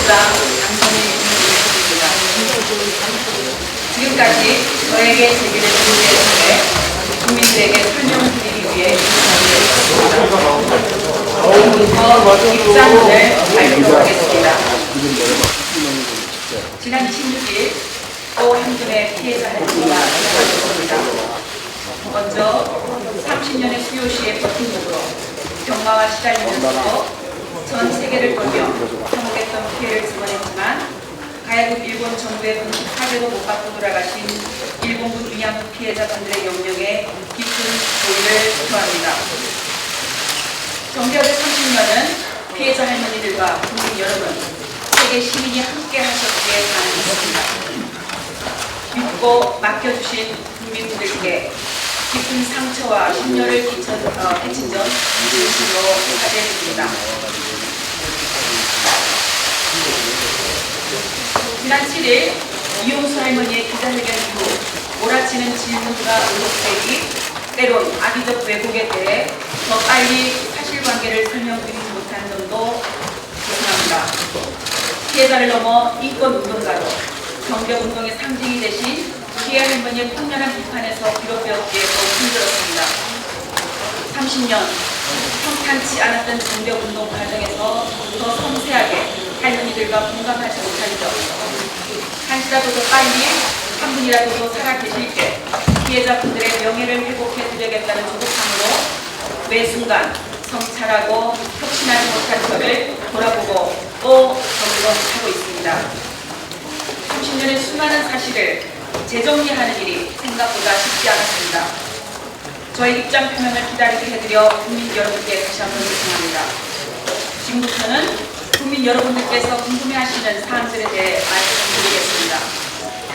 민주당 당선인 김진입니다. 지금까지 저에게 제기된 문제에 대해 국민들에게 설명드리기 위해 인사드렸습니다. 지금부터 입장문을 발표하도록 하겠습니다. 지난 26일 또 한 분의 피해자 할머니가 사망했습니다. 먼저 30년의 수요시의 버팀목으로 병마와 시달리면서도 전 세계를 돌며 참혹했던 피해를 증언했지만 가야국 일본 정부의 공식 사죄도 못 받고 돌아가신 일본군 위안부 피해자분들의 영령에 깊은 고의를 표합니다. 정대협의 30년은 피해자 할머니들과 국민 여러분, 세계 시민이 함께 하셨기에 가능했습니다. 믿고 맡겨주신 국민분들께 깊은 상처와 심려를 끼친 점 진심으로 사죄드립니다. 지난 7일 이용수 할머니의 기자회견 이후 몰아치는 질문과 의혹들이 때론 악의적 왜곡에 대해 더 빨리 사실관계를 설명드리지 못한 점도 죄송합니다. 피해자를 넘어 인권운동가로 정겨운동의 상징이 되신 피해 할머니의 폭렬한 비판에서 비롯되었기에 더욱 힘들었습니다. 30년 평탄치 않았던 정겨운동 과정에서 더 섬세하게 할머니들과 공감하지 못한 점, 한시라도 더 빨리 한 분이라도 더 살아계실게 피해자분들의 명예를 회복해 드려야겠다는 조급함으로 매 순간 성찰하고 혁신하지 못한 저를 돌아보고 또 점검하고 있습니다. 30년의 수많은 사실을 재정리하는 일이 생각보다 쉽지 않았습니다. 저의 입장 표명을 기다리게 해드려 국민 여러분께 다시 한번 죄송합니다. 지금부터는 국민 여러분들께서 궁금해하시는 사항들에 대해 말씀드리겠습니다.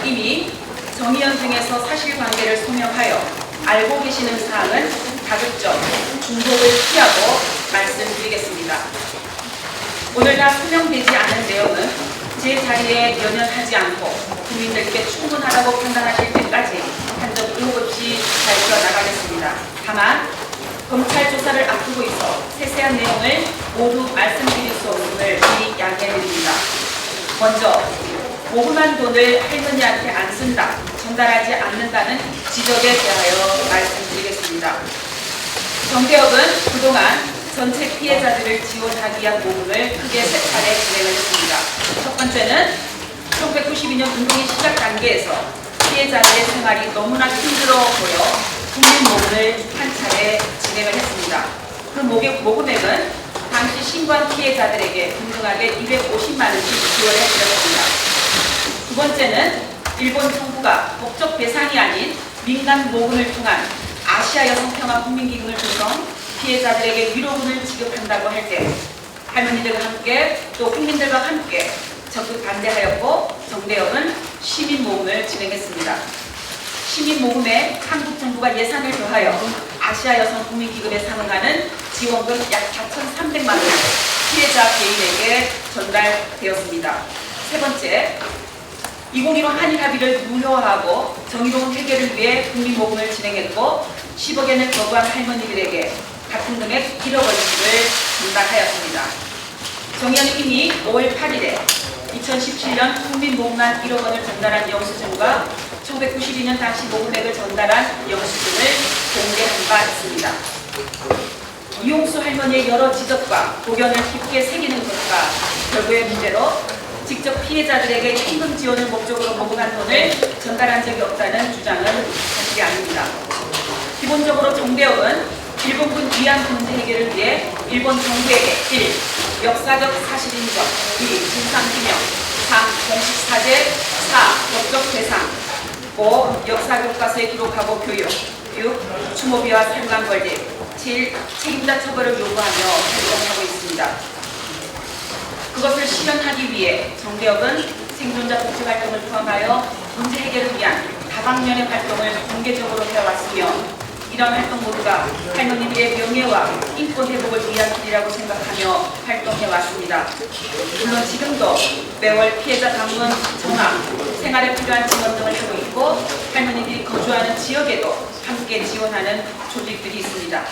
이미 정의연생에서 사실관계를 소명하여 알고 계시는 사항은 다급적, 중복을 피하고 말씀드리겠습니다. 오늘 다 소명되지 않은 내용은 제 자리에 연연하지 않고 국민들께 충분하다고 판단하실 때까지 한 점 의혹 없이 밝혀 나가겠습니다. 다만 검찰 조사를 앞두고 있어 세세한 내용을 모두 말씀드릴 수 없음을 미리 양해드립니다. 먼저 모금한 돈을 할머니한테 안 쓴다, 전달하지 않는다는 지적에 대하여 말씀드리겠습니다. 정대협은 그동안 전체 피해자들을 지원하기 위한 모금을 크게 세 차례 진행을 했습니다. 첫 번째는 1992년 운동의 시작 단계에서 피해자들의 생활이 너무나 힘들어 보여 국민 모금을 한 차례 진행을 했습니다. 그 모금액은 당시 신고한 피해자들에게 동등하게 250만 원씩 지원을 해드렸습니다. 두 번째는 일본 정부가 법적 대상이 아닌 민간 모금을 통한 아시아 여성평화 국민기금을 구성 피해자들에게 위로금을 지급한다고 할 때 할머니들과 함께 또 국민들과 함께 적극 반대하였고 정대협은 시민모금을 진행했습니다. 시민모금에 한국 정부가 예산을 더하여 아시아 여성 국민기금에 상응하는 지원금 약 4,300만 원을 피해자 개인에게 전달되었습니다. 세 번째, 2015 한일 합의를 무효화하고 정의로운 해결을 위해 국민모금을 진행했고 10억엔을 거부한 할머니들에게 같은 금액 1억 원씩을 전달하였습니다. 정의연은 이미 5월 8일에 2017년 국민모금만 1억 원을 전달한 영수증과 1992년 당시 모금액을 전달한 영수증을 공개한 바 있습니다. 이용수 할머니의 여러 지적과 고견을 깊게 새기는 것과 결부의 문제로 직접 피해자들에게 현금 지원을 목적으로 모금한 돈을 전달한 적이 없다는 주장은 사실이 아닙니다. 기본적으로 정대협은 일본군 위안부 문제 해결을 위해 일본 정부에게 1. 역사적 사실 인정, 2. 진상규명, 3. 공식 사죄, 4. 법적 배상, 5. 역사 교과서에 기록하고 교육, 6. 추모비와 상관벌집, 7. 책임자 처벌을 요구하며 활동하고 있습니다. 그것을 실현하기 위해 정대협은 생존자 복지 활동을 포함하여 문제 해결을 위한 다방면의 활동을 공개적으로 해왔으며 이런 활동 모두가 할머니들의 명예와 인권 회복을 위한 길이라고 생각하며 활동해왔습니다. 물론 지금도 매월 피해자 방문, 전화, 생활에 필요한 지원 등을 하고 있고 할머니들이 거주하는 지역에도 함께 지원하는 조직들이 있습니다.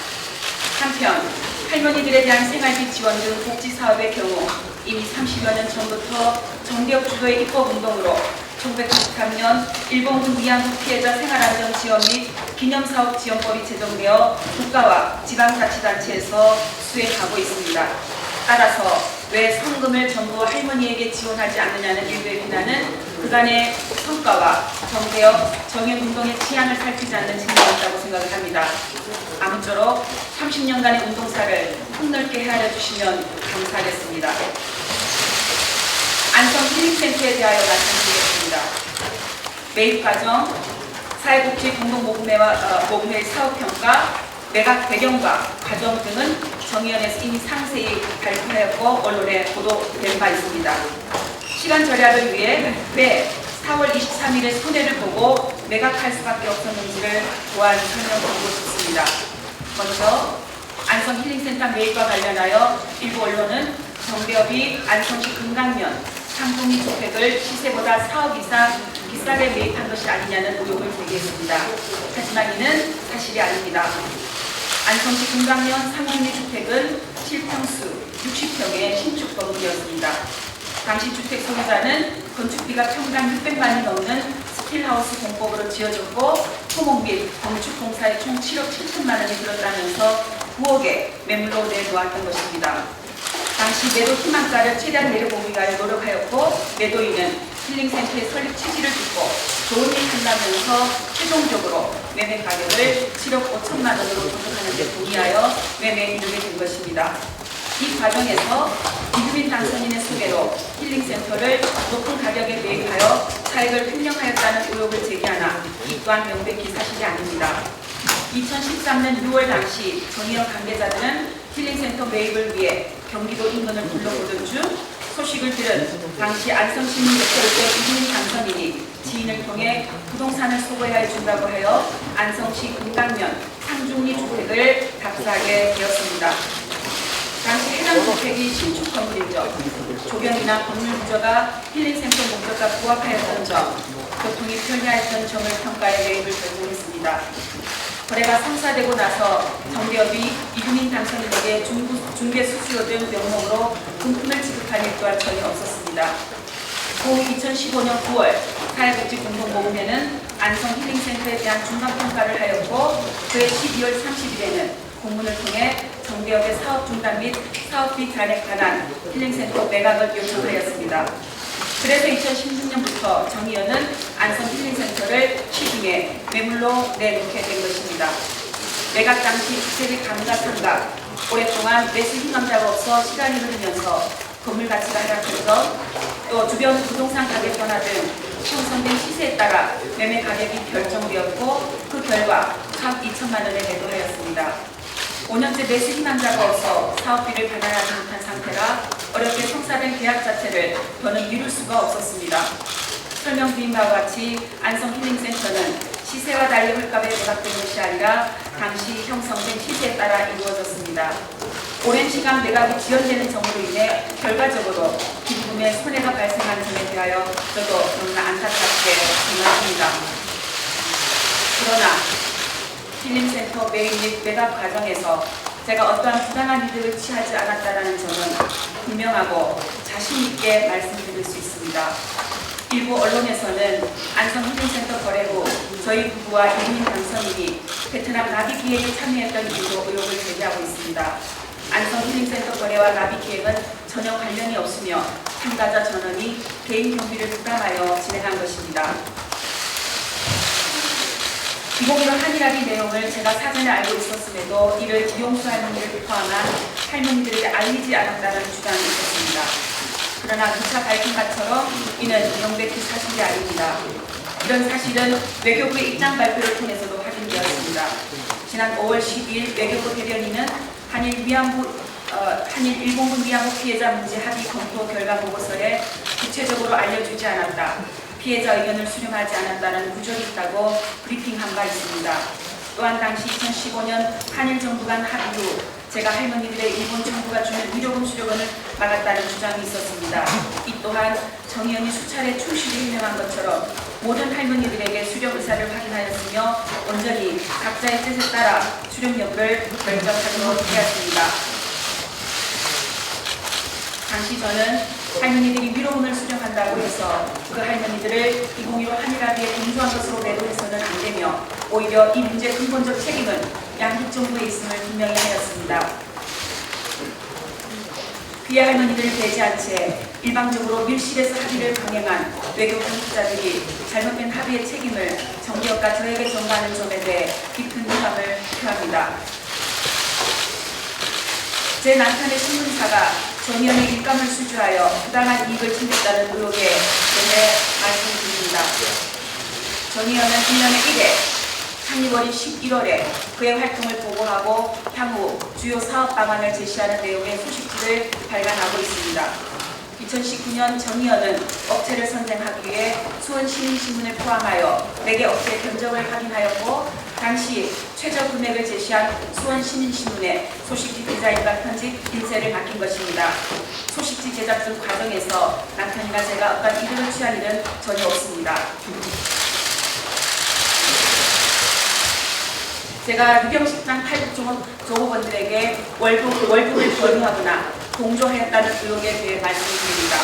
한편 할머니들에 대한 생활비 지원 등 복지 사업의 경우 이미 30여 년 전부터 정기업 주도의 입법운동으로 1993년 일본군 위안부 피해자 생활안정지원 및 기념사업지원법이 제정되어 국가와 지방자치단체에서 수행하고 있습니다. 따라서 왜 성금을 전부 할머니에게 지원하지 않느냐는 일부의 비난은 그간의 성과와 정개혁, 정의운동의 취향을 살피지 않는 측면이 있다고 생각을 합니다. 아무쪼록 30년간의 운동사를 폭넓게 헤아려 주시면 감사하겠습니다. 안성 힐링센터에 대하여 말씀드리겠습니다. 매입 과정, 사회복지 공동모금회 사업평가, 매각 배경과 과정 등은 정의연에서 이미 상세히 발표하였고 언론에 보도된 바 있습니다. 시간 절약을 위해 왜 4월 23일에 손해를 보고 매각할 수밖에 없었는지를 또한 설명드리고 싶습니다. 먼저 안성 힐링센터 매입과 관련하여 일부 언론은 정대협이 안성시 금강면 상동리 주택을 시세보다 4억 이상 비싸게 매입한 것이 아니냐는 의혹을 제기했습니다. 하지만 이는 사실이 아닙니다. 안성시 금강면 상동리 주택은 실평수 60평의 신축 건물이었습니다. 당시 주택 소유자는 건축비가 평당 600만이 넘는 스틸하우스 공법으로 지어졌고 토목 및 건축 공사에 총 7억 7천만 원이 들었다면서 9억에 매물로 내놓았던 것입니다. 당시 매도 희망가를 최대한 내려보기 위하여 노력하였고 매도인은 힐링센터의 설립 취지를 듣고 좋은 일 한다면서 최종적으로 매매 가격을 7억 5천만 원으로 조정하는 데 동의하여 매매에 이르게 된 것입니다. 이 과정에서 이주민 당선인의 소개로 힐링센터를 높은 가격에 매입하여 차익을 횡령하였다는 의혹을 제기하나 이 또한 명백히 사실이 아닙니다. 2013년 6월 당시 정의연 관계자들은 힐링센터 매입을 위해 경기도 인근을 둘러보던 중 소식을 들은 당시 안성시민대표였던 이주민 당선인이 지인을 통해 부동산을 소개해 준다고 하여 안성시 금강면 상중리 주택을 답사하게 되었습니다. 당시 해당 주택이 신축 건물이죠. 조경이나 건물 구조가 힐링센터 목적과 부합하였던 점, 교통이 편리하였던 점을 평가해 매입을 결정했습니다. 거래가 성사되고 나서 정대협이 이주민 당선인에게 중개 수수료 등 명목으로 금품을 지급한 일 또한 전혀 없었습니다. 고 2015년 9월 사회복지공동모금회는 안성 힐링센터에 대한 중간평가를 하였고 그해 12월 30일에는 공문을 통해 정대협의 사업 중단 및 사업비 잔액 관한 힐링센터 매각을 요청하였습니다. 그래서 2016년부터 정의연은 안성 힐링센터를 시중에 매물로 내놓게 된 것입니다. 매각 당시 주택의 감가 상각, 오랫동안 매수 희망자가 없어 시간이 흐르면서 건물 가치가 하락해서 또 주변 부동산 가격 변화 등 형성된 시세에 따라 매매 가격이 결정되었고 그 결과 4억 2천만 원에 매도하였습니다. 5년째 매수 희망자가 없어 사업비를 반환하지 못한 상태라 어렵게 성사된 계약 자체를 더는 미룰 수가 없었습니다. 설명드린 바와 같이 안성 힐링센터는 시세와 달리 헐값에 매각된 것이 아니라 당시 형성된 시세에 따라 이루어졌습니다. 오랜 시간 매각이 지연되는 점으로 인해 결과적으로 기부금에 손해가 발생한 점에 대하여 저도 너무나 안타깝게 생각합니다. 그러나 힐링센터 매입 및 매각 과정에서 제가 어떠한 부당한 이득을 취하지 않았다는 점은 분명하고 자신있게 말씀드릴 수 있습니다. 일부 언론에서는 안성 힐링센터 거래 후 저희 부부와 이주민 당선인이 베트남 나비 기획에 참여했던 이유로 의혹을 제기하고 있습니다. 안성 힐링센터 거래와 나비 기획은 전혀 관련이 없으며 참가자 전원이 개인 경비를 부담하여 진행한 것입니다. 2015 한일합의 내용을 제가 사전에 알고 있었음에도 이를 이용수 할머니를 포함한 할머니들에게 알리지 않았다는 주장이 있었습니다. 그러나 누차 밝힌 것처럼 이는 명백히 사실이 아닙니다. 이런 사실은 외교부의 입장 발표를 통해서도 확인되었습니다. 지난 5월 12일 외교부 대변인은 한일 일본군 위안부 피해자 문제 합의 검토 결과 보고서에 구체적으로 알려주지 않았다. 피해자 의견을 수렴하지 않았다는 구절이 있다고 브리핑한 바 있습니다. 또한 당시 2015년 한일 정부 간 합의 후 제가 할머니들의 일본 정부가 주는 위로금 수령을 막았다는 주장이 있었습니다. 이 또한 정의연이 수차례 충실히 해명한 것처럼 모든 할머니들에게 수령 의사를 확인하였으며 온전히 각자의 뜻에 따라 수령 여부를 결정하도록 하였습니다. 당시 저는 할머니들이 위로문을 수령한다고 해서 그 할머니들을 2015 한일합의에 동조한 것으로 매도해서는 안 되며 오히려 이 문제의 근본적 책임은 양국 정부에 있음을 분명히 하였습니다. 그의 할머니들을 배제한 채 일방적으로 밀실에서 합의를 강행한 외교 당국자들이 잘못된 합의의 책임을 정기업과 저에게 전가하는 점에 대해 깊은 유감을 표합니다. 제 남편의 신문사가 전의원의 일감을 수주하여 부당한 이익을 챙겼다는 의혹에 대해 말씀드립니다. 전의원은 1년에 1회 창립 어린 11월에 그의 활동을 보고하고 향후 주요 사업 방안을 제시하는 내용의 소식지를 발간하고 있습니다. 2019년 전의원은 업체를 선정하기 위해 수원시민신문을 포함하여 4개 업체의 견적을 확인하였고 당시 최저 금액을 제시한 수원시민신문에 소식지 디자인과 편집, 인쇄를 맡긴 것입니다. 소식지 제작 중 과정에서 남편이나 제가 어떤 이득을 취한 일은 전혀 없습니다. 제가 유경식당 탈북 종업원들에게 월급을 권유하거나 동조하였다는 의혹에 대해 말씀드립니다.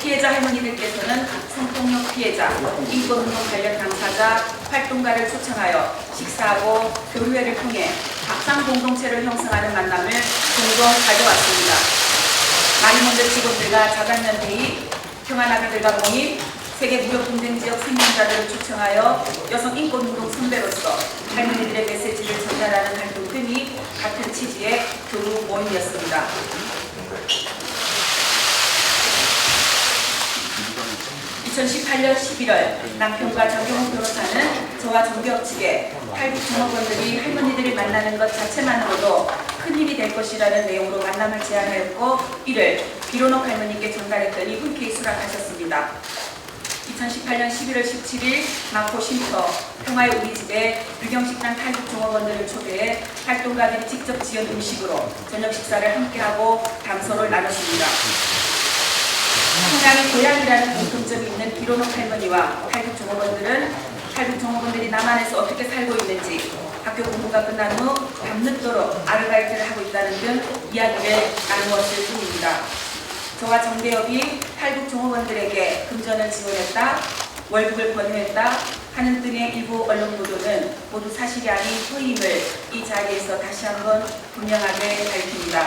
피해자 할머니들께서는 성폭력 피해자, 인권운동 관련 당사자, 활동가를 초청하여 식사하고 교류회를 통해 박상 공동체를 형성하는 만남을 종종 가져왔습니다. 마리몬드 직원들과 자간면 회의, 평화나비들과 모임, 세계 무역분쟁지역 생명자들을 초청하여 여성 인권운동 선배로서 할머니들의 메시지를 전달하는 활동 등이 같은 취지의 교류 모임이었습니다. 2018년 11월 남편과 장경호 변호사는 저와 정교업 측에 탈북 종업원들이 할머니들을 만나는 것 자체만으로도 큰 힘이 될 것이라는 내용으로 만남을 제안하였고 이를 비로녹 할머니께 전달했더니 흔쾌히 수락하셨습니다. 2018년 11월 17일 마포 쉼터 평화의 우리집에 유경식당 탈북 종업원들을 초대해 활동가들이 직접 지은 음식으로 저녁 식사를 함께하고 담소를 나눴습니다. 평양의 고향이라는 공통점이 있는 비로녹 할머니와 탈북 종업원들은 탈북 종업원들이 남한에서 어떻게 살고 있는지 학교 공부가 끝난 후 밤늦도록 아르바이트를 하고 있다는 등 이야기를 나누었을 뿐입니다. 저와 정대협이 탈북 종업원들에게 금전을 지원했다, 월급을 권유했다 하는 등의 일부 언론 보도는 모두 사실이 아닌 허위임을 이 자리에서 다시 한번 분명하게 밝힙니다.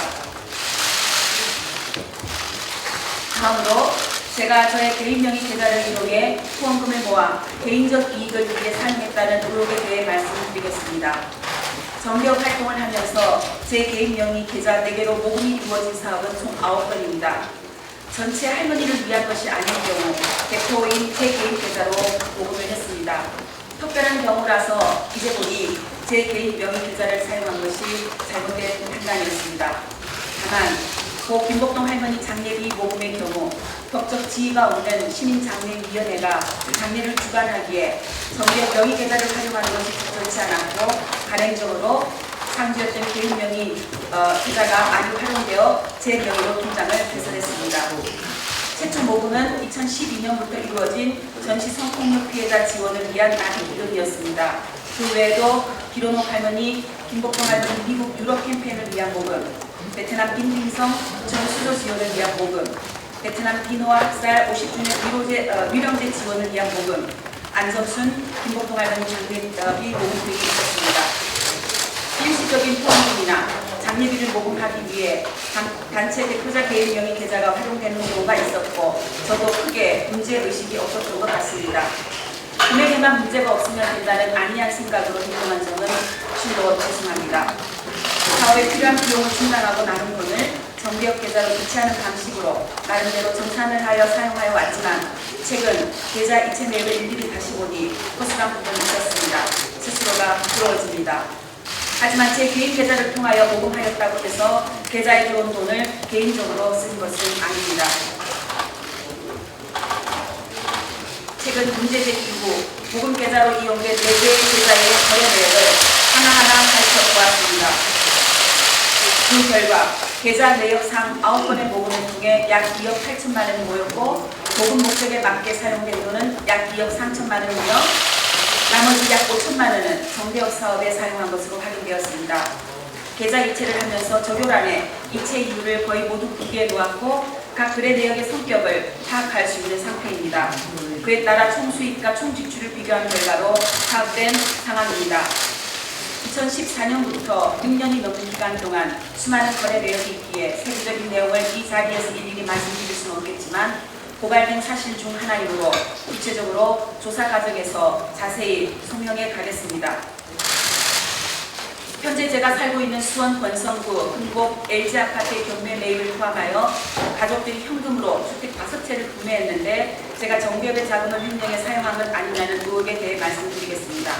다음으로 제가 저의 개인 명의 계좌를 이용해 후원금을 모아 개인적 이익을 위해 사용했다는 의혹에 대해 말씀드리겠습니다. 정기업 활동을 하면서 제 개인 명의 계좌 4개로 모금이 이루어진 사업은 총 9건입니다. 전체 할머니를 위한 것이 아닌 경우 대표인 제 개인 계좌로 모금을 했습니다. 특별한 경우라서 이제 보니 제 개인 명의 계좌를 사용한 것이 잘못된 판단이었습니다. 다만 고 김복동 할머니 장례비 모금의 경우 법적 지위가 없는 시민장례위원회가 장례를 주관하기에 정기업 명의 계좌를 활용하는 것이 적절치 않았고 가맹적으로 상주였던 개인 명의 계좌가 많이 활용되어 제 명의로 통장을 개설했습니다. 최초 모금은 2012년부터 이루어진 전시 성폭력 피해자 지원을 위한 납입 기금이었습니다. 그 외에도 비로녹 할머니, 김복동 할머니 미국 유럽 캠페인을 위한 모금, 베트남 빈딩성 전수조 지원을 위한 모금, 베트남 비노아 학살 50주년 위령제 지원을 위한 모금, 안성순, 김복동 할머니 장례비 모금 등이 있었습니다. 일시적인 후원금이나 장례비를 모금하기 위해 단체 대표자 개인 명의 계좌가 활용되는 경우가 있었고 저도 크게 문제의식이 없었던 것 같습니다. 금액에만 문제가 없으면 된다는 안이한 생각으로 행동한 점은 실로 죄송합니다. 사업에 필요한 비용을 충당하고 남은 돈을 정기업 계좌로 교체하는 방식으로 나름대로 정산을 하여 사용하여 왔지만 최근 계좌 이체 내역을 일일이 다시 보니 허술한 부분이 있었습니다. 스스로가 부끄러워집니다. 하지만 제 개인 계좌를 통하여 모금하였다고 해서 계좌에 들어온 돈을 개인적으로 쓴 것은 아닙니다. 최근 문제 제기 후 모금 계좌로 이용된 4개의 계좌의 거래 내역을 하나하나 살펴보았습니다. 그 결과 계좌 내역상 9건의 모금을 통해 약 2억 8천만 원이 모였고 모금 목적에 맞게 사용된 돈은 약 2억 3천만 원이며 나머지 약 5천만 원은 정대업 사업에 사용한 것으로 확인되었습니다. 계좌 이체를 하면서 적요란에 이체 이유를 거의 모두 공개해 놓았고 각 거래 내역의 성격을 파악할 수 있는 상태입니다. 그에 따라 총 수입과 총 지출을 비교한 결과로 파악된 상황입니다. 2014년부터 6년이 넘는 기간 동안 수많은 거래 내역이 있기에 세부적인 내용을 이 자리에서 일일이 말씀드릴 수는 없겠지만 고발된 사실 중 하나이므로 구체적으로 조사 과정에서 자세히 소명해 가겠습니다. 현재 제가 살고 있는 수원 권성구 흥곡 LG아파트의 경매 매입을 포함하여 가족들이 현금으로 주택 5채를 구매했는데 제가 정부협의 자금을 횡령해 사용한 것 아니냐는 의혹에 대해 말씀드리겠습니다.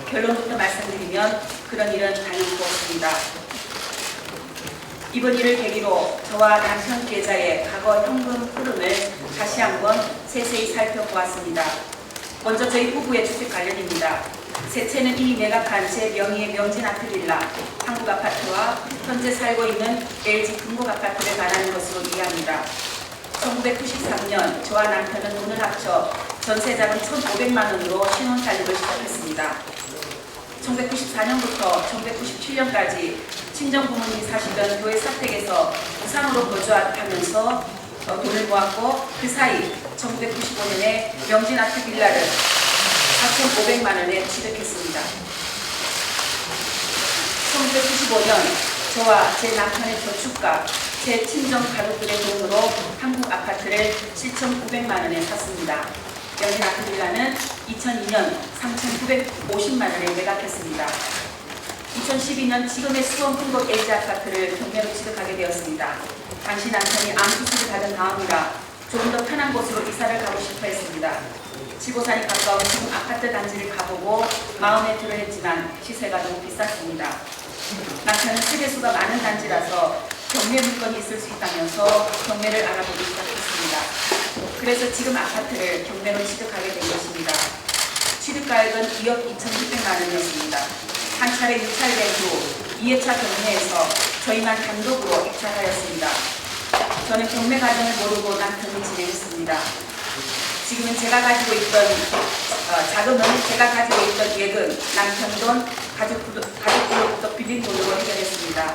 결론부터 말씀드리면 그런 일은 당연히 없습니다. 이번 일을 계기로 저와 남편 계좌의 과거 현금 흐름을 다시 한번 세세히 살펴보았습니다. 먼저 저희 부부의 주택 관련입니다. 세 채는 이미 매각한 제 명의의 명진아트빌라, 한국아파트와 현재 살고 있는 LG 금곡아파트를 말하는 것으로 이해합니다. 1993년 저와 남편은 돈을 합쳐 전세자금 1,500만 원으로 신혼살림을 시작했습니다. 1994년부터 1997년까지 친정부모님이 사시던 교회 사택에서 부산으로 거주하면서 돈을 모았고 그 사이 1995년에 명진아트빌라를 4,500만 원에 취득했습니다. 1995년 저와 제 남편의 저축과 제 친정 가족들의 돈으로 한국 아파트를 7,900만 원에 샀습니다. 명진아트빌라는 2002년 3,950만 원에 매각했습니다. 2012년 지금의 수원 흥곡 LG아파트를 경매로 취득하게 되었습니다. 당시 남편이 암 수술을 받은 다음이라 조금 더 편한 곳으로 이사를 가고 싶어 했습니다. 지고산이 가까운 지금 아파트 단지를 가보고 마음에 들어 했지만 시세가 너무 비쌌습니다. 남편은 세대수가 많은 단지라서 경매 물건이 있을 수 있다면서 경매를 알아보기 시작했습니다. 그래서 지금 아파트를 경매로 취득하게 된 것입니다. 취득가액은 2억 2,600만 원이었습니다. 한 차례 유찰된 후 2회차 경매에서 저희만 단독으로 입찰하였습니다. 저는 경매 과정을 모르고 남편이 진행했습니다. 지금은 제가 가지고 있던 자금은 제가 가지고 있던 예금, 남편 돈, 가족으로부터 빌린 돈으로 해결했습니다.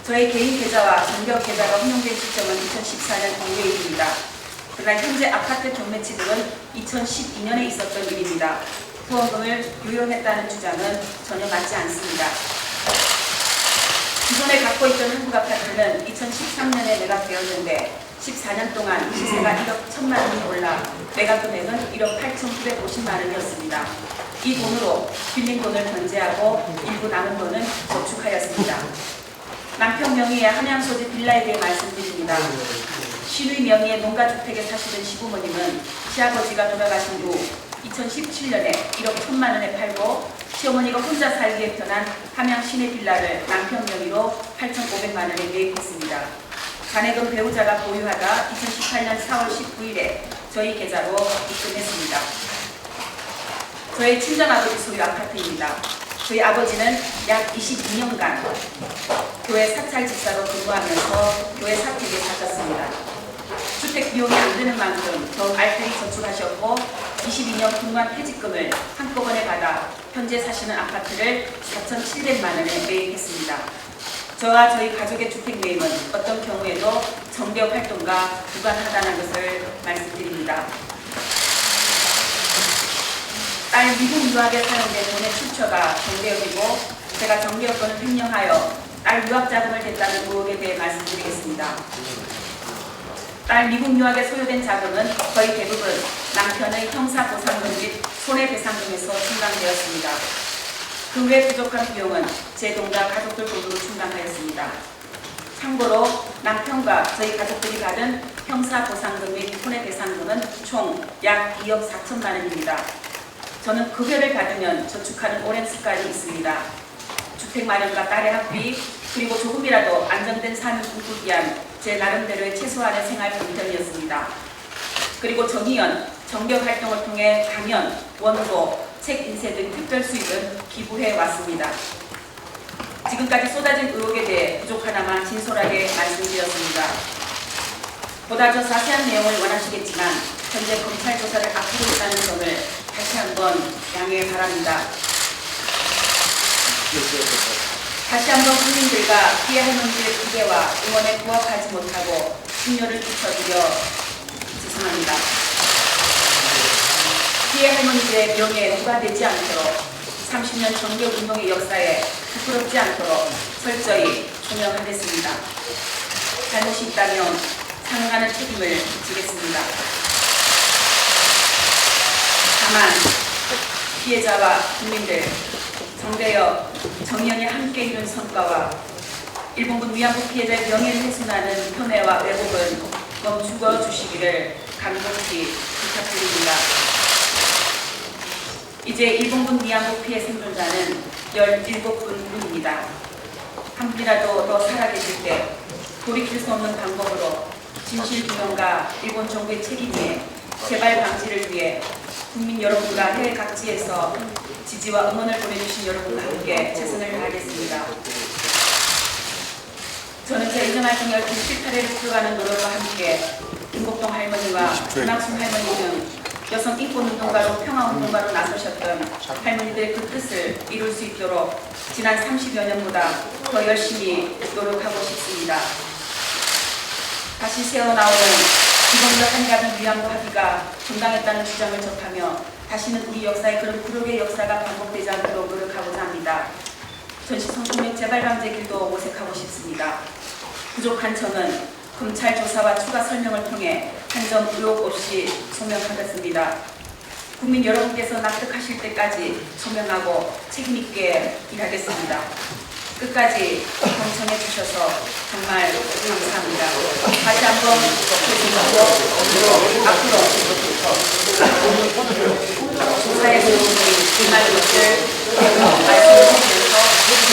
저의 개인 계좌와 정기업 계좌가 혼용된 시점은 2014년 이후입니다. 그러나 현재 아파트 경매 취득은 2012년에 있었던 일입니다. 후원금을 유용했다는 주장은 전혀 맞지 않습니다. 기존에 갖고 있던 한국아파트는 2013년에 매각되었는데 14년 동안 시세가 1억 1천만 원이 올라 매각 금액은 1억 8,950만 원이었습니다. 이 돈으로 빌린 돈을 변제하고 일부 남은 돈은 저축하였습니다. 남편 명의의 함양소재 빌라에 대해 말씀드립니다. 시누이 명의의 농가주택에 사시던 시부모님은 시아버지가 돌아가신 후 2017년에 1억 1천만 원에 팔고 시어머니가 혼자 살기에 편한 함양 시내 빌라를 남편 명의로 8,500만 원에 매입했습니다. 잔액은 배우자가 보유하다 2018년 4월 19일에 저희 계좌로 입금했습니다. 저의 친정아버지 소유 아파트입니다. 저희 아버지는 약 22년간 교회 사찰 집사로 근무하면서 교회 사택에 사셨습니다. 주택 비용이 안 드는 만큼 더욱 알뜰히 저축하셨고 22년 분관 퇴직금을 한꺼번에 받아 현재 사시는 아파트를 4,700만 원에 매입했습니다. 저와 저희 가족의 주택 매입은 어떤 경우에도 정개업 활동과 무관하다는 것을 말씀드립니다. 딸 미국 유학에 사용된 돈의 출처가 정개업이고 제가 정개업권을 횡령하여 딸 유학 자금을 댔다는 의혹에 대해 말씀드리겠습니다. 딸 미국 유학에 소요된 자금은 거의 대부분 남편의 형사보상금 및 손해배상금에서 충당되었습니다. 그 외 부족한 비용은 제 돈과 가족들 돈으로 충당하였습니다. 참고로 남편과 저희 가족들이 받은 형사보상금 및 손해배상금은 총 약 2억 4천만 원입니다. 저는 급여를 받으면 저축하는 오랜 습관이 있습니다. 주택 마련과 딸의 학비, 그리고 조금이라도 안정된 삶을 꿈꾸기 위한 제 나름대로의 최소한의 생활 방편이었습니다. 그리고 정의연, 정력 활동을 통해 강연, 원고, 책 인쇄 등 특별 수익은 기부해 왔습니다. 지금까지 쏟아진 의혹에 대해 부족하나마 진솔하게 말씀드렸습니다. 보다 더 자세한 내용을 원하시겠지만 현재 검찰 조사를 앞두고 있다는 점을 다시 한번 양해 바랍니다. 다시 한번 국민들과 피해 할머니들의 기대와 응원에 부합하지 못하고 충렬을 끼쳐드려 죄송합니다. 피해 할머니들의 명예에 누가 되지 않도록 30년 정교운동의 역사에 부끄럽지 않도록 철저히 조명하겠습니다. 잘못이 있다면 상응하는 책임을 지겠습니다. 다만 피해자와 국민들, 정대여, 정의연이 함께 이룬 성과와 일본군 위안부 피해자의 명예를 훼손하는 편애와 왜곡은 멈추어 주시기를 간곡히 부탁드립니다. 이제 일본군 위안부 피해 생존자는 17분뿐입니다. 한 분이라도 더 살아계실 때 돌이킬 수 없는 방법으로 진실규명과 일본 정부의 책임에 재발 방지를 위해 국민 여러분과 해외 각지에서 지지와 응원을 보내주신 여러분과 함께 최선을 다하겠습니다. 저는 제 의정활동의 긴 실타래를 풀어가는 노력과 함께 김복동 할머니와 김학순 할머니 등 여성 인권운동가로 평화운동가로 나서셨던 할머니들의 그 뜻을 이룰 수 있도록 지난 30여 년보다 더 열심히 노력하고 싶습니다. 다시 새어나오는 기본적 한가비 위안부 합의가 정당했다는 주장을 접하며 다시는 우리 역사에 그런 불혹의 역사가 반복되지 않도록 노력하고자 합니다. 전시 성폭력 재발 방지 길도 모색하고 싶습니다. 부족한 점은 검찰 조사와 추가 설명을 통해 한 점 의혹 없이 소명하겠습니다. 국민 여러분께서 납득하실 때까지 소명하고 책임있게 일하겠습니다. 끝까지 경청해 주셔서 정말 감사합니다. 다시 한번 죄송하고 앞으로 조사에 도움이 임할 것을 말씀을 드리면서 이제